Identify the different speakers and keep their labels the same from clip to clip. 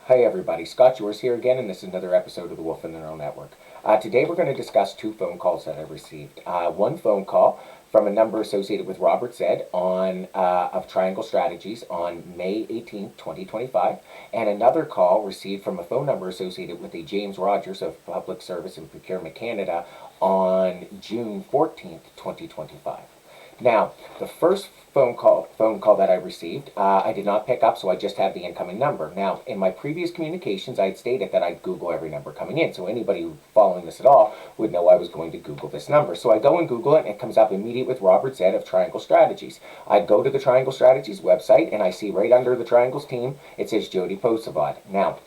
Speaker 1: Hey everybody, Scott Yours here again, and this is another episode of the Wolf in the Neural Network. Today we're going to discuss two phone calls that I've received. One phone call from a number associated with Robert Zed of Triangle Strategies on May 18th, 2025, and another call received from a phone number associated with a James Rogers of Public Service and Procurement Canada on June 14th, 2025. Now, the first phone call that I received, I did not pick up, so I just have the incoming number. Now, in my previous communications, I had stated that I'd Google every number coming in, so anybody following this at all would know I was going to Google this number. So I go and Google it, and it comes up immediate with Robert Zed of Triangle Strategies. I go to the Triangle Strategies website, and I see right under the Triangles team, it says Jodi Posavad. Now,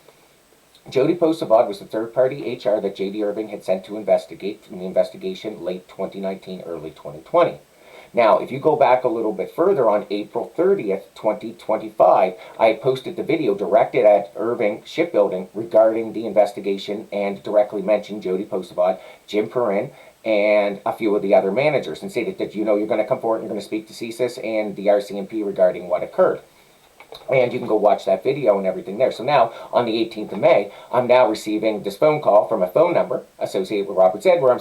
Speaker 1: Jodi Posavad was the third-party HR that J.D. Irving had sent to investigate from the investigation late 2019, early 2020. Now, if you go back a little bit further, on April 30th, 2025, I posted the video directed at Irving Shipbuilding regarding the investigation and directly mentioned Jodi Posavad, Jim Perrin, and a few of the other managers, and stated that, you're going to come forward and you're going to speak to CSIS and the RCMP regarding what occurred. And you can go watch that video and everything there. So now, on the 18th of May, I'm now receiving this phone call from a phone number associated with Robert Zed, where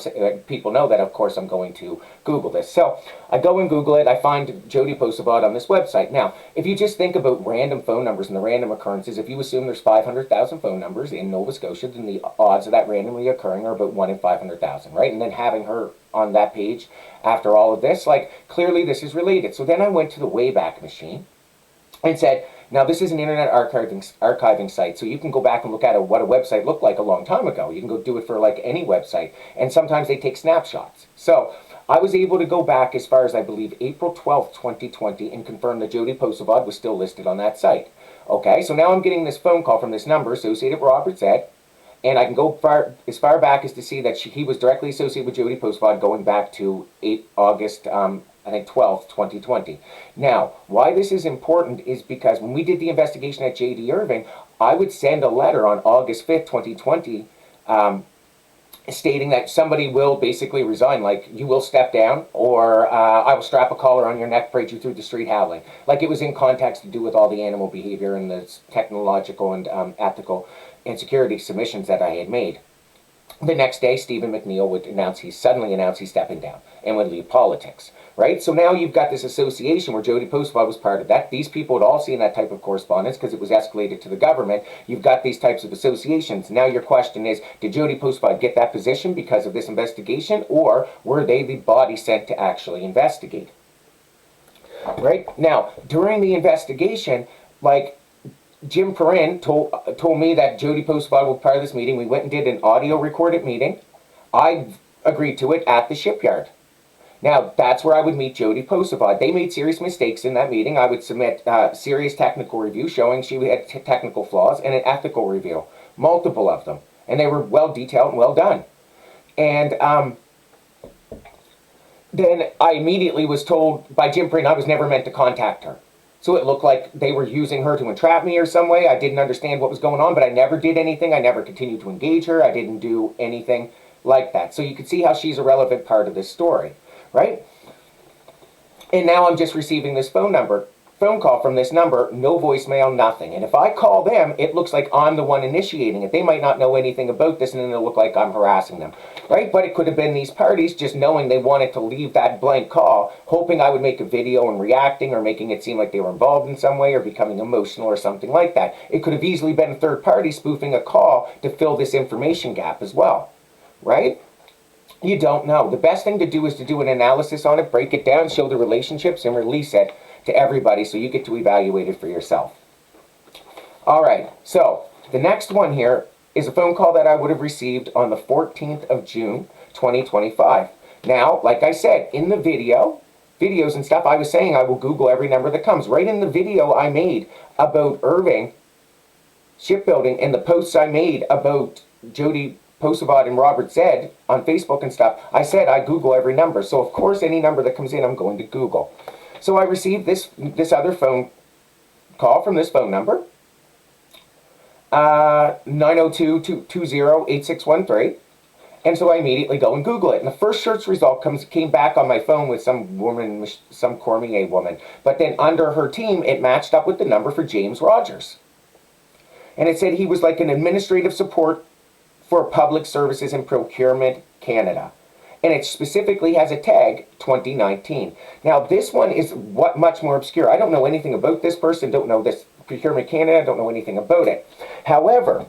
Speaker 1: people know that, of course, I'm going to Google this. So I go and Google it. I find Jodi Posavad on this website. Now, if you just think about random phone numbers and the random occurrences, if you assume there's 500,000 phone numbers in Nova Scotia, then the odds of that randomly occurring are about 1 in 500,000, right? And then having her on that page after all of this, clearly this is related. So then I went to the Wayback Machine and said, now this is an internet archiving site, so you can go back and look at what a website looked like a long time ago. You can go do it for any website, and sometimes they take snapshots. So I was able to go back as far as, I believe, April 12th, 2020, and confirm that Jodi Posavad was still listed on that site. Okay, so now I'm getting this phone call from this number associated with Robert Zed, and I can go as far back as to see that he was directly associated with Jodi Posavad going back to August 12th, 2020. Now, why this is important is because when we did the investigation at J.D. Irving, I would send a letter on August 5th, 2020, stating that somebody will basically resign, you will step down, or I will strap a collar on your neck, parade you through the street howling. It was in context to do with all the animal behavior and the technological and ethical and security submissions that I had made. The next day, Stephen McNeil would suddenly announce he's stepping down and would leave politics, right? So now you've got this association where Jodi Posavad was part of that. These people had all seen that type of correspondence because it was escalated to the government. You've got these types of associations. Now your question is, did Jodi Posavad get that position because of this investigation, or were they the body sent to actually investigate? Right? Now, during the investigation, Jim Perrin told me that Jodi Posavad was part of this meeting. We went and did an audio recorded meeting. I agreed to it at the shipyard. Now, that's where I would meet Jodi Posavad. They made serious mistakes in that meeting. I would submit serious technical review showing she had technical flaws, and an ethical review, multiple of them. And they were well detailed and well done. And then I immediately was told by Jim Perrin I was never meant to contact her. So it looked like they were using her to entrap me or some way. I didn't understand what was going on, but I never did anything. I never continued to engage her. I didn't do anything like that. So you can see how she's a relevant part of this story, right? And now I'm just receiving this phone call from this number, no voicemail, nothing. And if I call them, it looks like I'm the one initiating it. They might not know anything about this, and then it'll look like I'm harassing them, right? But it could have been these parties just knowing they wanted to leave that blank call, hoping I would make a video and reacting, or making it seem like they were involved in some way, or becoming emotional or something like that. It could have easily been a third party spoofing a call to fill this information gap as well, right? You don't know. The best thing to do is to do an analysis on it, break it down, show the relationships, and release it to everybody so you get to evaluate it for yourself. All right, so the next one here is a phone call that I would have received on the 14th of June, 2025. Now, like I said, in the videos and stuff, I was saying I will Google every number that comes. Right in the video I made about Irving Shipbuilding and the posts I made about Jodi Posavad and Robert Zed on Facebook and stuff, I said I Google every number. So of course any number that comes in, I'm going to Google. So I received this other phone call from this phone number, 902-220-8613, and so I immediately go and Google it. And the first search result came back on my phone with some woman, some Cormier woman, but then under her team, it matched up with the number for James Rogers. And it said he was like an administrative support for Public Services and Procurement Canada. And it specifically has a tag 2019. Now this one is much more obscure. I don't know anything about this person, don't know this Procurement Canada, don't know anything about it. However,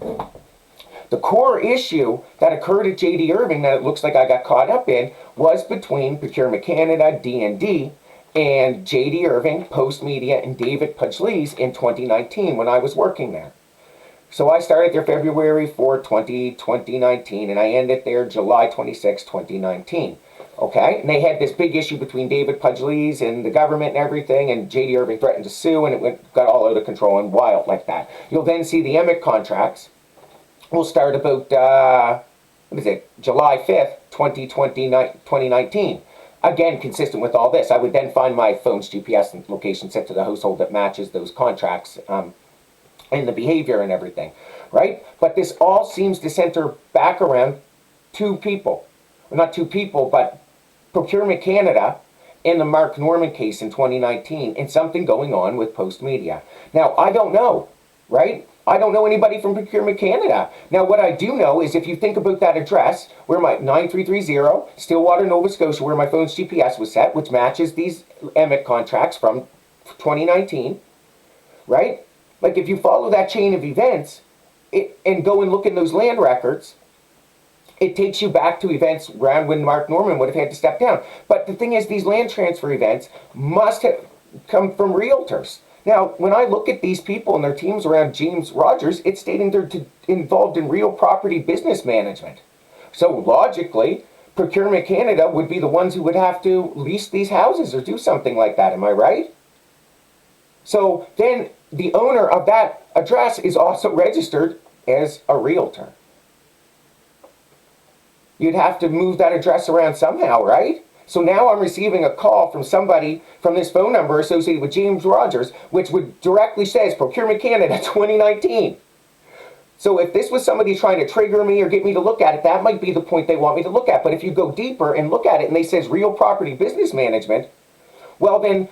Speaker 1: the core issue that occurred at JD Irving that it looks like I got caught up in was between Procurement Canada, D&D, and JD Irving, Post Media, and David Pudgley's in 2019 when I was working there. So I started there February 4, 2019, and I ended there July 26, 2019. Okay? And they had this big issue between David Pudgley's and the government and everything, and J.D. Irving threatened to sue, and it got all out of control and wild like that. You'll then see the EMIC contracts will start about, July 5th, 2019. Again, consistent with all this. I would then find my phone's GPS and location set to the household that matches those contracts, and the behavior and everything, right? But this all seems to center back around two people. Well, not two people, but Procurement Canada and the Mark Norman case in 2019 and something going on with Post Media. Now, I don't know, right? I don't know anybody from Procurement Canada. Now, what I do know is if you think about that address, where my 9330, Stillwater, Nova Scotia, where my phone's GPS was set, which matches these EMIC contracts from 2019, right? Like, if you follow that chain of events and go and look in those land records, it takes you back to events around when Mark Norman would have had to step down. But the thing is, these land transfer events must have come from realtors. Now, when I look at these people and their teams around James Rogers, it's stating they're involved in real property business management. So logically, Procurement Canada would be the ones who would have to lease these houses or do something like that. Am I right? So then the owner of that address is also registered as a realtor. You'd have to move that address around somehow, right? So now I'm receiving a call from somebody from this phone number associated with James Rogers, which would directly says Procurement Canada 2019. So if this was somebody trying to trigger me or get me to look at it, that might be the point they want me to look at. But if you go deeper and look at it and they says real property business management, well then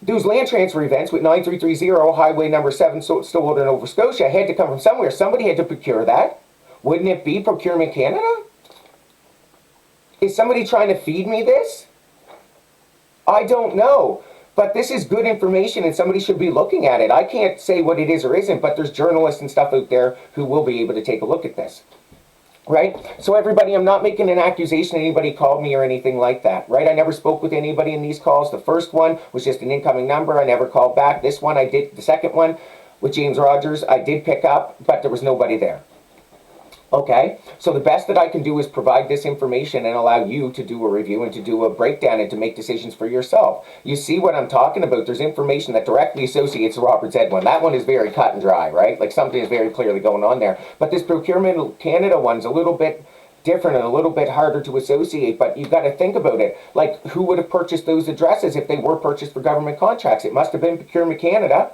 Speaker 1: those land transfer events with 9330 highway number 7 Stillwater, Nova Scotia had to come from somewhere. Somebody had to procure that. Wouldn't it be Procurement Canada? Is somebody trying to feed me this? I don't know. But this is good information and somebody should be looking at it. I can't say what it is or isn't, but there's journalists and stuff out there who will be able to take a look at this. Right? So everybody, I'm not making an accusation anybody called me or anything like that. Right? I never spoke with anybody in these calls. The first one was just an incoming number. I never called back. This one I did. The second one with James Rogers, I did pick up, but there was nobody there. Okay, so the best that I can do is provide this information and allow you to do a review and to do a breakdown and to make decisions for yourself. You see what I'm talking about? There's information that directly associates the Robert Zed one. That one is very cut and dry, right? Like something is very clearly going on there. But this Procurement Canada one's a little bit different and a little bit harder to associate, but you've got to think about it. Like, who would have purchased those addresses if they were purchased for government contracts? It must have been Procurement Canada.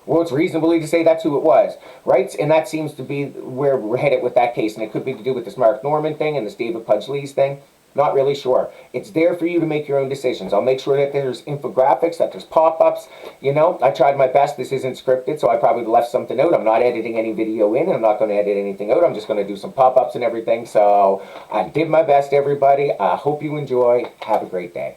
Speaker 1: Well, it's reasonably to say that's who it was, right? And that seems to be where we're headed with that case. And it could be to do with this Mark Norman thing and this David Pudgley's thing. Not really sure. It's there for you to make your own decisions. I'll make sure that there's infographics, that there's pop-ups. You know, I tried my best. This isn't scripted, so I probably left something out. I'm not editing any video in, and I'm not going to edit anything out. I'm just going to do some pop-ups and everything. So I did my best, everybody. I hope you enjoy. Have a great day.